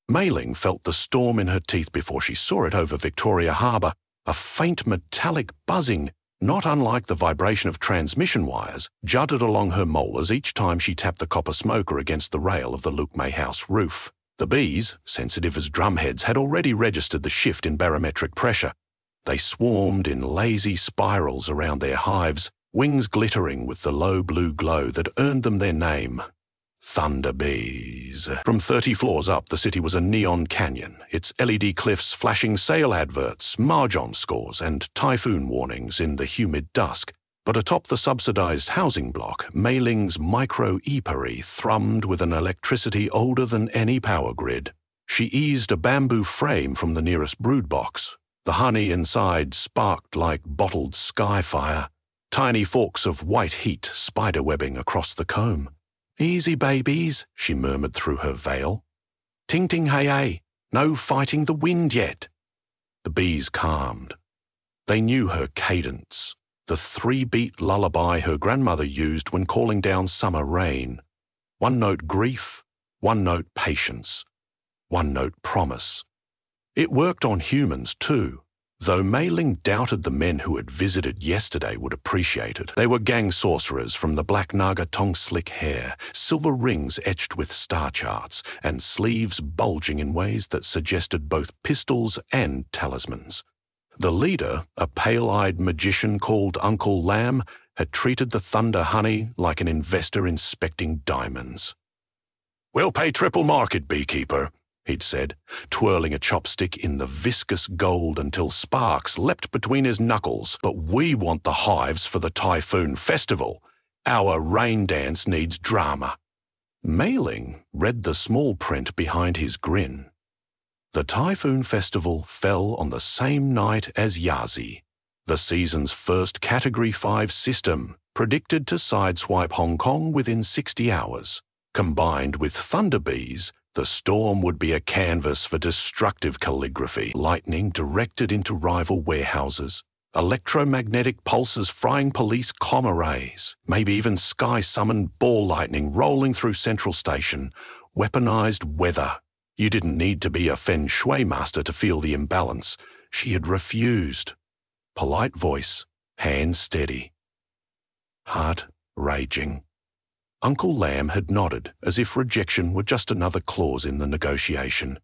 Mei Ling felt the storm in her teeth before she saw it over Victoria Harbour, a faint metallic buzzing, not unlike the vibration of transmission wires, jutted along her molars each time she tapped the copper smoker against the rail of the Luke May house roof. The bees, sensitive as drumheads, had already registered the shift in barometric pressure. They swarmed in lazy spirals around their hives, wings glittering with the low blue glow that earned them their name, Thunder Bees. From 30 floors up, the city was a neon canyon, its LED cliffs flashing sale adverts, mahjong scores, and typhoon warnings in the humid dusk. But atop the subsidized housing block, Mei Ling's micro-eapery thrummed with an electricity older than any power grid. She eased a bamboo frame from the nearest brood box. The honey inside sparked like bottled sky fire, tiny forks of white heat spiderwebbing across the comb. "Easy, babies," she murmured through her veil. "Ting ting hey hey, no fighting the wind yet." The bees calmed. They knew her cadence, the 3-beat lullaby her grandmother used when calling down summer rain. 1 note grief, 1 note patience, 1 note promise. It worked on humans too, though Mei Ling doubted the men who had visited yesterday would appreciate it. They were gang sorcerers from the Black Naga tongue-slick hair, silver rings etched with star charts, and sleeves bulging in ways that suggested both pistols and talismans. The leader, a pale-eyed magician called Uncle Lamb, had treated the Thunder Honey like an investor inspecting diamonds. "We'll pay triple market, beekeeper," he'd said, twirling a chopstick in the viscous gold until sparks leapt between his knuckles. "But we want the hives for the Typhoon Festival. Our rain dance needs drama." Mei Ling read the small print behind his grin. The Typhoon Festival fell on the same night as Yazi, the season's first Category 5 system, predicted to sideswipe Hong Kong within 60 hours. Combined with Thunder Bees, the storm would be a canvas for destructive calligraphy, lightning directed into rival warehouses, electromagnetic pulses frying police comm arrays, maybe even sky-summoned ball lightning rolling through Central Station, weaponized weather. You didn't need to be a feng shui master to feel the imbalance. She had refused. Polite voice, hands steady. Heart raging. Uncle Lamb had nodded, as if rejection were just another clause in the negotiation.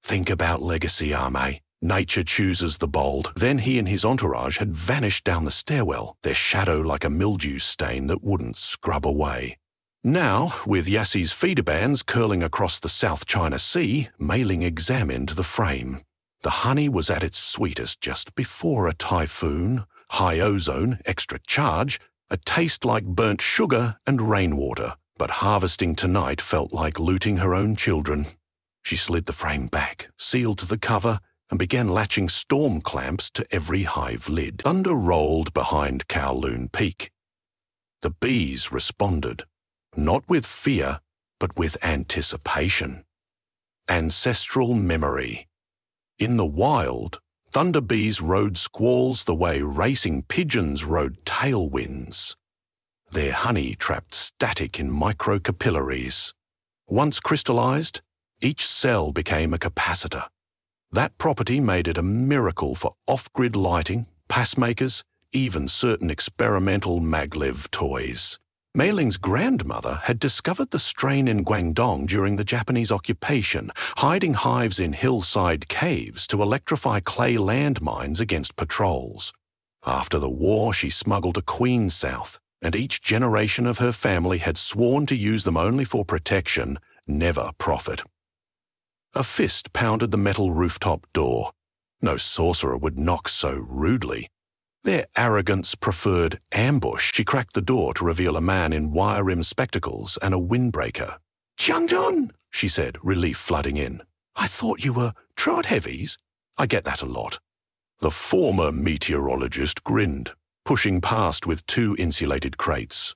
"Think about legacy, Ame. Nature chooses the bold." Then he and his entourage had vanished down the stairwell, their shadow like a mildew stain that wouldn't scrub away. Now, with Yassi's feeder bands curling across the South China Sea, Mei Ling examined the frame. The honey was at its sweetest just before a typhoon, high ozone, extra charge, a taste like burnt sugar and rainwater, but harvesting tonight felt like looting her own children. She slid the frame back, sealed the cover, and began latching storm clamps to every hive lid. Thunder rolled behind Kowloon Peak. The bees responded, not with fear, but with anticipation. Ancestral memory. In the wild, Thunder Bees rode squalls the way racing pigeons rode tailwinds. Their honey trapped static in microcapillaries. Once crystallized, each cell became a capacitor. That property made it a miracle for off-grid lighting, passmakers, even certain experimental maglev toys. Mei Ling's grandmother had discovered the strain in Guangdong during the Japanese occupation, hiding hives in hillside caves to electrify clay landmines against patrols. After the war, she smuggled a queen south, and each generation of her family had sworn to use them only for protection, never profit. A fist pounded the metal rooftop door. No sorcerer would knock so rudely. Their arrogance preferred ambush. She cracked the door to reveal a man in wire-rimmed spectacles and a windbreaker. "Jiandun," she said, relief flooding in. "I thought you were trot heavies." "I get that a lot." The former meteorologist grinned, pushing past with 2 insulated crates.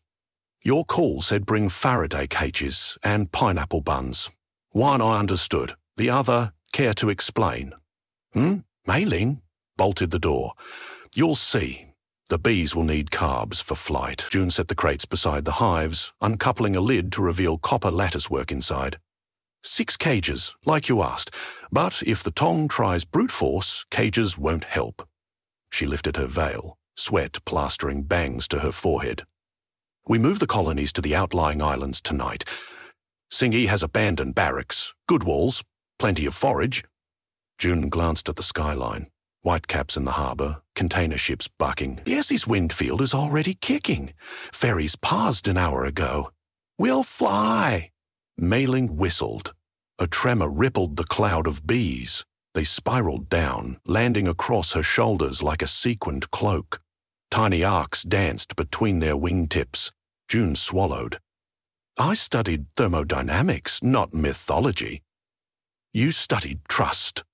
"Your call said bring Faraday cages and pineapple buns. One I understood, the other care to explain." Mei Ling bolted the door. "You'll see. The bees will need carbs for flight." June set the crates beside the hives, uncoupling a lid to reveal copper latticework inside. 6 cages, like you asked. But if the Tong tries brute force, cages won't help. She lifted her veil, sweat plastering bangs to her forehead. We move the colonies to the outlying islands tonight. Singi has abandoned barracks, good walls, plenty of forage. June glanced at the skyline. Whitecaps in the harbour, container ships bucking. Yessie's Windfield is already kicking. Ferries paused an hour ago. We'll fly. Mei Ling whistled. A tremor rippled the cloud of bees. They spiraled down, landing across her shoulders like a sequined cloak. Tiny arcs danced between their wingtips. June swallowed. I studied thermodynamics, not mythology. You studied trust.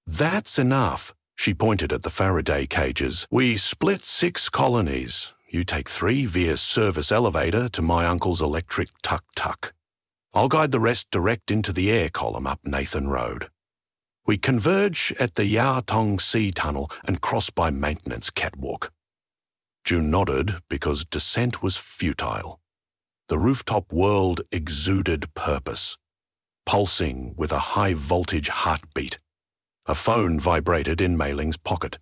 That's enough. She pointed at the Faraday cages. We split 6 colonies. You take 3 via service elevator to my uncle's electric tuk-tuk. I'll guide the rest direct into the air column up Nathan Road. We converge at the Yatong Sea Tunnel and cross by maintenance catwalk. June nodded because descent was futile. The rooftop world exuded purpose, pulsing with a high-voltage heartbeat. A phone vibrated in Mei Ling's pocket.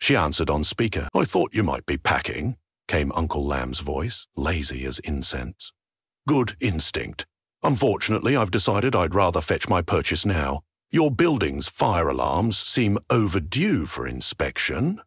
She answered on speaker. I thought you might be packing, came Uncle Lam's voice, lazy as incense. Good instinct. Unfortunately, I've decided I'd rather fetch my purchase now. Your building's fire alarms seem overdue for inspection.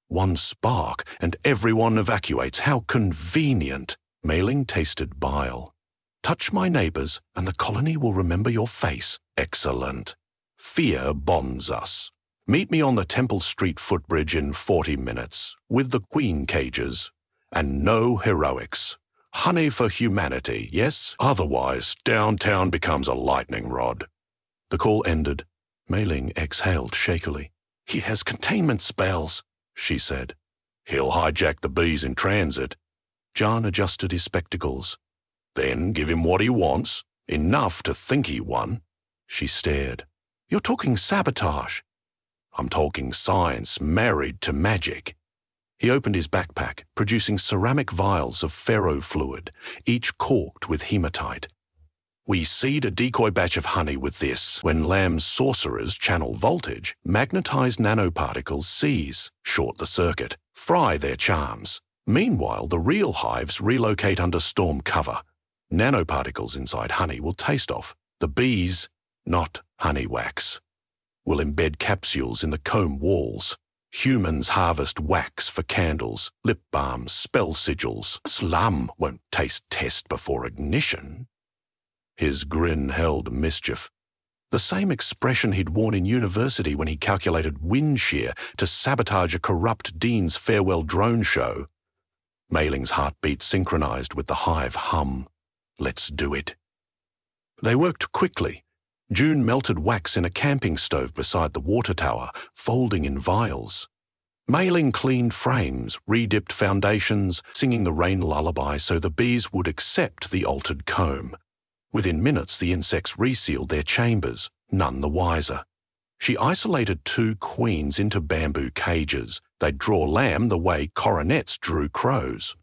One spark and everyone evacuates. How convenient. Mei Ling tasted bile. Touch my neighbours and the colony will remember your face. Excellent. Fear bonds us. Meet me on the Temple Street footbridge in 40 minutes, with the Queen cages. And no heroics. Honey for humanity, yes? Otherwise, downtown becomes a lightning rod. The call ended. Mei Ling exhaled shakily. He has containment spells, she said. He'll hijack the bees in transit. John adjusted his spectacles. Then give him what he wants, enough to think he won. She stared. You're talking sabotage. I'm talking science married to magic. He opened his backpack, producing ceramic vials of ferrofluid, each corked with hematite. We seed a decoy batch of honey with this. When Lamb's sorcerers channel voltage, magnetized nanoparticles seize, short the circuit, fry their charms. Meanwhile, the real hives relocate under storm cover. Nanoparticles inside honey will taste off. The bees, not honey wax, will embed capsules in the comb walls. Humans harvest wax for candles, lip balms, spell sigils. Slum won't taste test before ignition. His grin held mischief. The same expression he'd worn in university when he calculated wind shear to sabotage a corrupt dean's farewell drone show. Mei Ling's heartbeat synchronized with the hive hum. Let's do it. They worked quickly. June melted wax in a camping stove beside the water tower, folding in vials. Mei Ling cleaned frames, redipped foundations, singing the rain lullaby so the bees would accept the altered comb. Within minutes, the insects resealed their chambers, none the wiser. She isolated 2 queens into bamboo cages. They'd draw lamb the way coronets drew crows.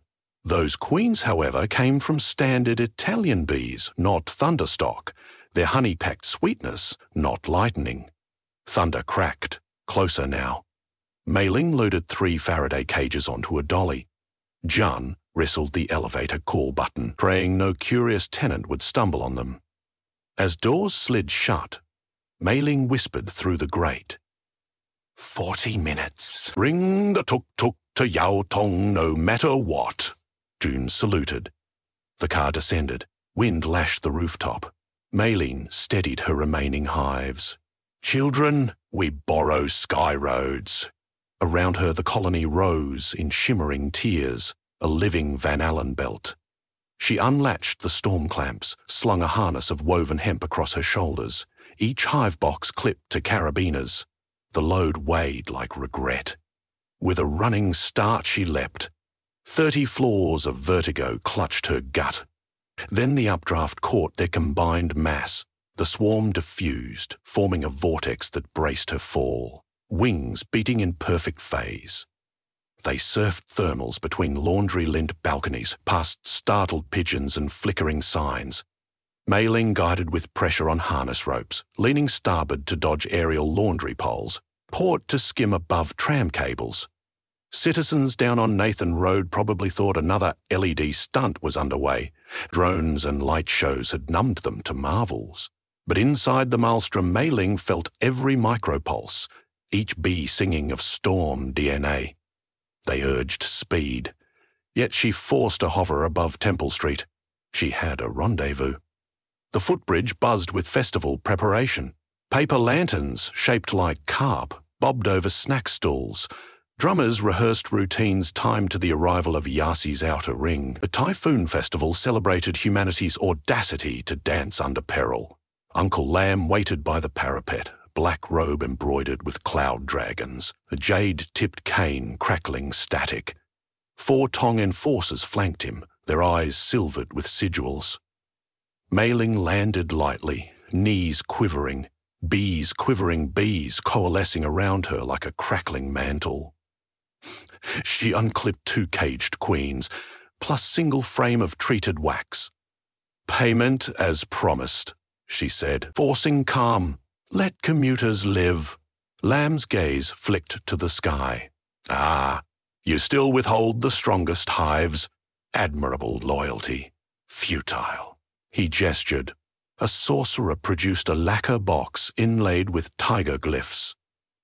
Those queens, however, came from standard Italian bees, not thunderstock. Their honey-packed sweetness, not lightning. Thunder cracked, closer now. Mei Ling loaded 3 Faraday cages onto a dolly. Jun wrestled the elevator call button, praying no curious tenant would stumble on them. As doors slid shut, Mei Ling whispered through the grate. 40 minutes. Bring the tuk-tuk to Yao Tong no matter what. June saluted. The car descended. Wind lashed the rooftop. Mei Ling steadied her remaining hives. Children, we borrow sky roads. Around her the colony rose in shimmering tiers, a living Van Allen belt. She unlatched the storm clamps, slung a harness of woven hemp across her shoulders, each hive box clipped to carabiners. The load weighed like regret. With a running start she leapt. 30 floors of vertigo clutched her gut. Then the updraft caught their combined mass. The swarm diffused, forming a vortex that braced her fall, wings beating in perfect phase. They surfed thermals between laundry-lint balconies, past startled pigeons and flickering signs. Mei Ling guided with pressure on harness ropes, leaning starboard to dodge aerial laundry poles, port to skim above tram cables. Citizens down on Nathan Road probably thought another LED stunt was underway. Drones and light shows had numbed them to marvels. But inside the maelstrom, Mei Ling felt every micropulse, each bee singing of storm DNA. They urged speed. Yet she forced a hover above Temple Street. She had a rendezvous. The footbridge buzzed with festival preparation. Paper lanterns, shaped like carp, bobbed over snack stools. Drummers rehearsed routines timed to the arrival of Yasi's outer ring. The Typhoon Festival celebrated humanity's audacity to dance under peril. Uncle Lam waited by the parapet, black robe embroidered with cloud dragons, a jade-tipped cane crackling static. 4 Tong enforcers flanked him, their eyes silvered with sigils. Mei Ling landed lightly, knees quivering, quivering bees coalescing around her like a crackling mantle. She unclipped 2 caged queens, plus single frame of treated wax. "Payment as promised," she said, forcing calm. "Let commuters live." Lam's gaze flicked to the sky. "Ah, you still withhold the strongest hives. Admirable loyalty. Futile." He gestured. A sorcerer produced a lacquer box inlaid with tiger glyphs.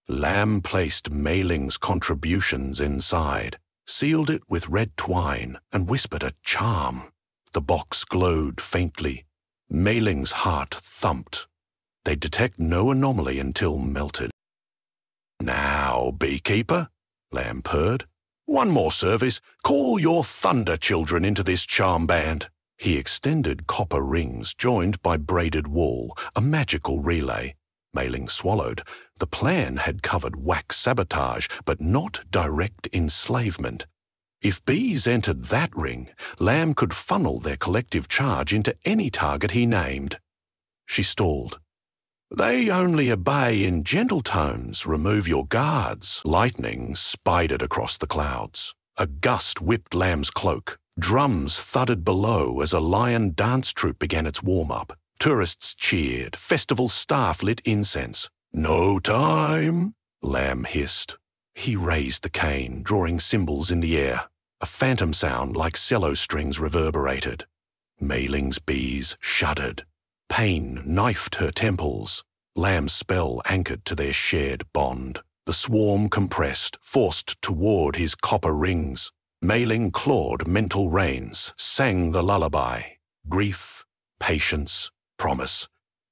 Lam placed Mei Ling's contributions inside, sealed it with red twine, and whispered a charm. The box glowed faintly. Mei Ling's heart thumped. They'd detect no anomaly until melted. "Now, beekeeper," Lam purred. "One more service. Call your thunder children into this charm band." He extended copper rings joined by braided wool, a magical relay. Mei Ling swallowed. The plan had covered wax sabotage, but not direct enslavement. If bees entered that ring, Lam could funnel their collective charge into any target he named. She stalled. "They only obey in gentle tones. Remove your guards." Lightning spidered across the clouds. A gust whipped Lam's cloak. Drums thudded below as a lion dance troupe began its warm-up. Tourists cheered. Festival staff lit incense. "No time," Lam hissed. He raised the cane, drawing cymbals in the air. A phantom sound like cello strings reverberated. Mei Ling's bees shuddered. Pain knifed her temples. Lam's spell anchored to their shared bond. The swarm compressed, forced toward his copper rings. Mei Ling clawed mental reins, sang the lullaby. Grief, patience, promise.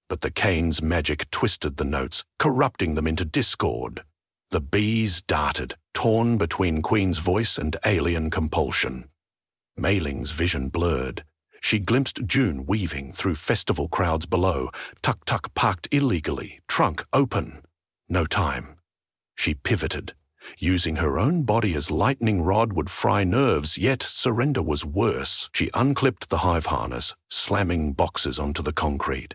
But the cane's magic twisted the notes, corrupting them into discord. The bees darted, torn between Queen's voice and alien compulsion. Mei Ling's vision blurred. She glimpsed June weaving through festival crowds below, tuk-tuk parked illegally, trunk open. No time. She pivoted. Using her own body as lightning rod would fry nerves, yet surrender was worse. She unclipped the hive harness, slamming boxes onto the concrete.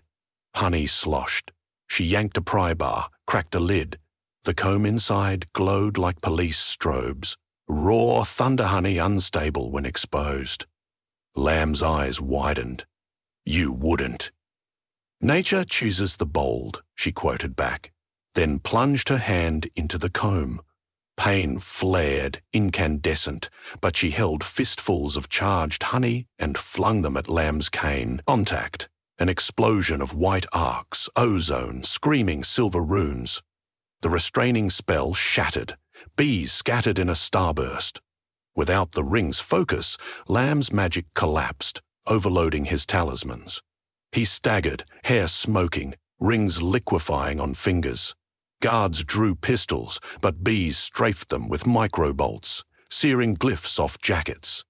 Honey sloshed. She yanked a pry bar, cracked a lid. The comb inside glowed like police strobes. Raw thunder honey unstable when exposed. Lamb's eyes widened. "You wouldn't." "Nature chooses the bold," she quoted back, then plunged her hand into the comb. Pain flared, incandescent, but she held fistfuls of charged honey and flung them at Lamb's cane. Contact. An explosion of white arcs, ozone, screaming silver runes. The restraining spell shattered. Bees scattered in a starburst. Without the ring's focus, Lamb's magic collapsed, overloading his talismans. He staggered, hair smoking, rings liquefying on fingers. Guards drew pistols, but bees strafed them with microbolts, searing glyphs off jackets.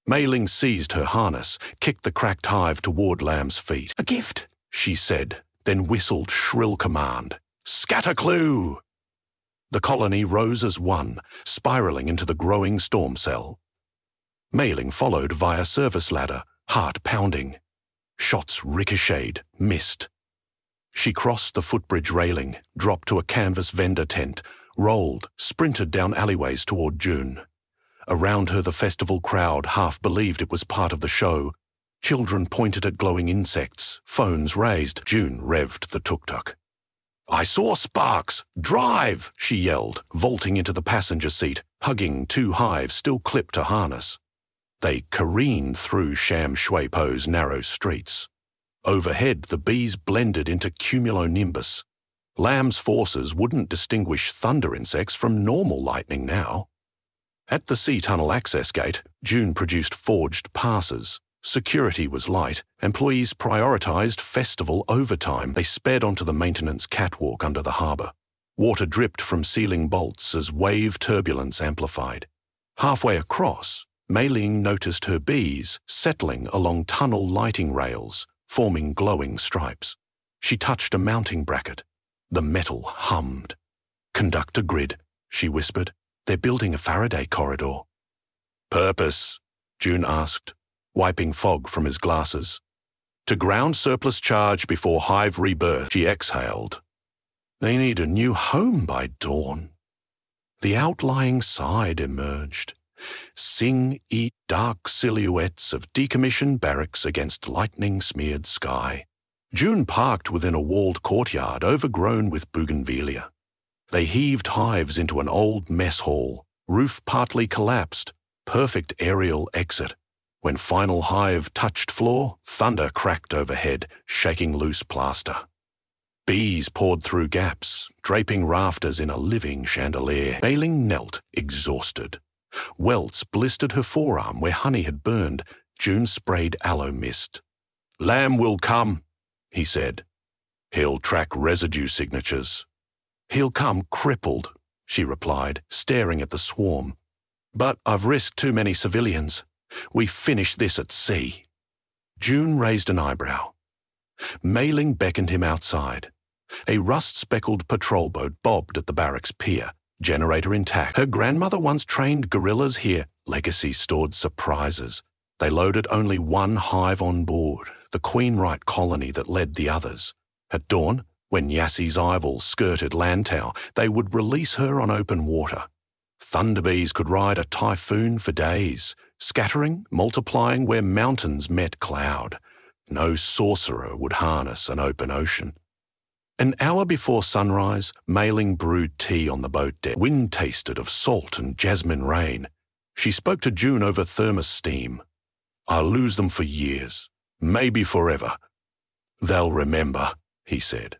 Mei Ling seized her harness, kicked the cracked hive toward Lamb's feet. "A gift," she said, then whistled shrill command. "Scatterclew!" The colony rose as one, spiraling into the growing storm cell. Mei Ling followed via service ladder, heart pounding. Shots ricocheted, missed. She crossed the footbridge railing, dropped to a canvas vendor tent, rolled, sprinted down alleyways toward June. Around her the festival crowd half believed it was part of the show. Children pointed at glowing insects, phones raised. June revved the tuk-tuk. "I saw sparks! Drive!" she yelled, vaulting into the passenger seat, hugging two hives still clipped to harness. They careened through Sham Shui Po's narrow streets. Overhead, the bees blended into cumulonimbus. Lamb's forces wouldn't distinguish thunder insects from normal lightning now. At the sea-tunnel access gate, June produced forged passes. Security was light. Employees prioritised festival overtime. They sped onto the maintenance catwalk under the harbour. Water dripped from ceiling bolts as wave turbulence amplified. Halfway across, Mei Ling noticed her bees settling along tunnel lighting rails, forming glowing stripes. She touched a mounting bracket. The metal hummed. "Conductor grid," she whispered. "They're building a Faraday corridor." "Purpose?" June asked, wiping fog from his glasses. "To ground surplus charge before hive rebirth," she exhaled. "They need a new home by dawn." The outlying side emerged. Sing eat dark silhouettes of decommissioned barracks against lightning-smeared sky. June parked within a walled courtyard overgrown with bougainvillea. They heaved hives into an old mess hall, roof partly collapsed, perfect aerial exit. When final hive touched floor, thunder cracked overhead, shaking loose plaster. Bees poured through gaps, draping rafters in a living chandelier. Mei Ling knelt, exhausted. Welts blistered her forearm where honey had burned. June sprayed aloe mist. "Lamb will come," he said. "He'll track residue signatures." "He'll come crippled," she replied, staring at the swarm. "But I've risked too many civilians. We finish this at sea." June raised an eyebrow. Mei Ling beckoned him outside. A rust-speckled patrol boat bobbed at the barracks pier, generator intact. Her grandmother once trained guerrillas here. Legacy stored surprises. They loaded only one hive on board, the Queenright colony that led the others. At dawn, when Yassi's Ivel skirted Lantau, they would release her on open water. Thunderbees could ride a typhoon for days, scattering, multiplying where mountains met cloud. No sorcerer would harness an open ocean. An hour before sunrise, Mei Ling brewed tea on the boat deck. Wind tasted of salt and jasmine rain. She spoke to June over thermos steam. "I'll lose them for years, maybe forever." "They'll remember," he said.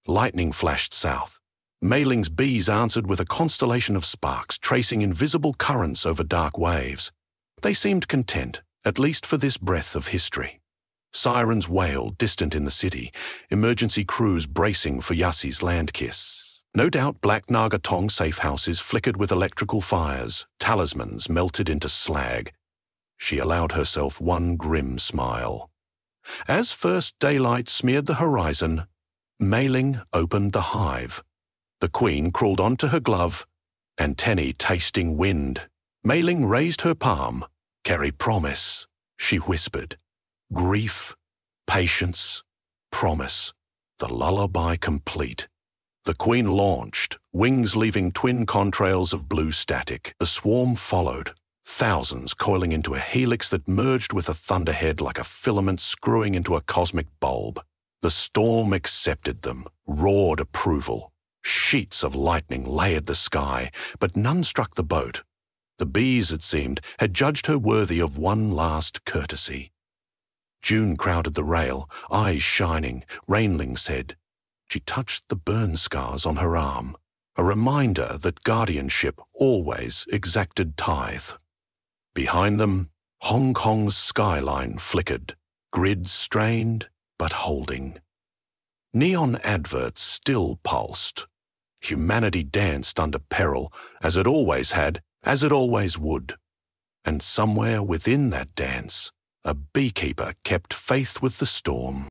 Lightning flashed south. Mei Ling's bees answered with a constellation of sparks, tracing invisible currents over dark waves. They seemed content, at least for this breath of history. Sirens wailed, distant in the city, emergency crews bracing for Yassi's land kiss. No doubt Black Naga Tong safe houses flickered with electrical fires, talismans melted into slag. She allowed herself one grim smile. As first daylight smeared the horizon, Mei Ling opened the hive. The queen crawled onto her glove, antennae tasting wind. Mei Ling raised her palm. "Carry promise," she whispered. "Grief, patience, promise, the lullaby complete." The queen launched, wings leaving twin contrails of blue static. The swarm followed, thousands coiling into a helix that merged with a thunderhead like a filament screwing into a cosmic bulb. The storm accepted them, roared approval. Sheets of lightning layered the sky, but none struck the boat. The bees, it seemed, had judged her worthy of one last courtesy. June crowded the rail, eyes shining. Rainling said. She touched the burn scars on her arm, a reminder that guardianship always exacted tithe. Behind them, Hong Kong's skyline flickered, grids strained but holding. Neon adverts still pulsed. Humanity danced under peril, as it always had, as it always would. And somewhere within that dance, a beekeeper kept faith with the storm.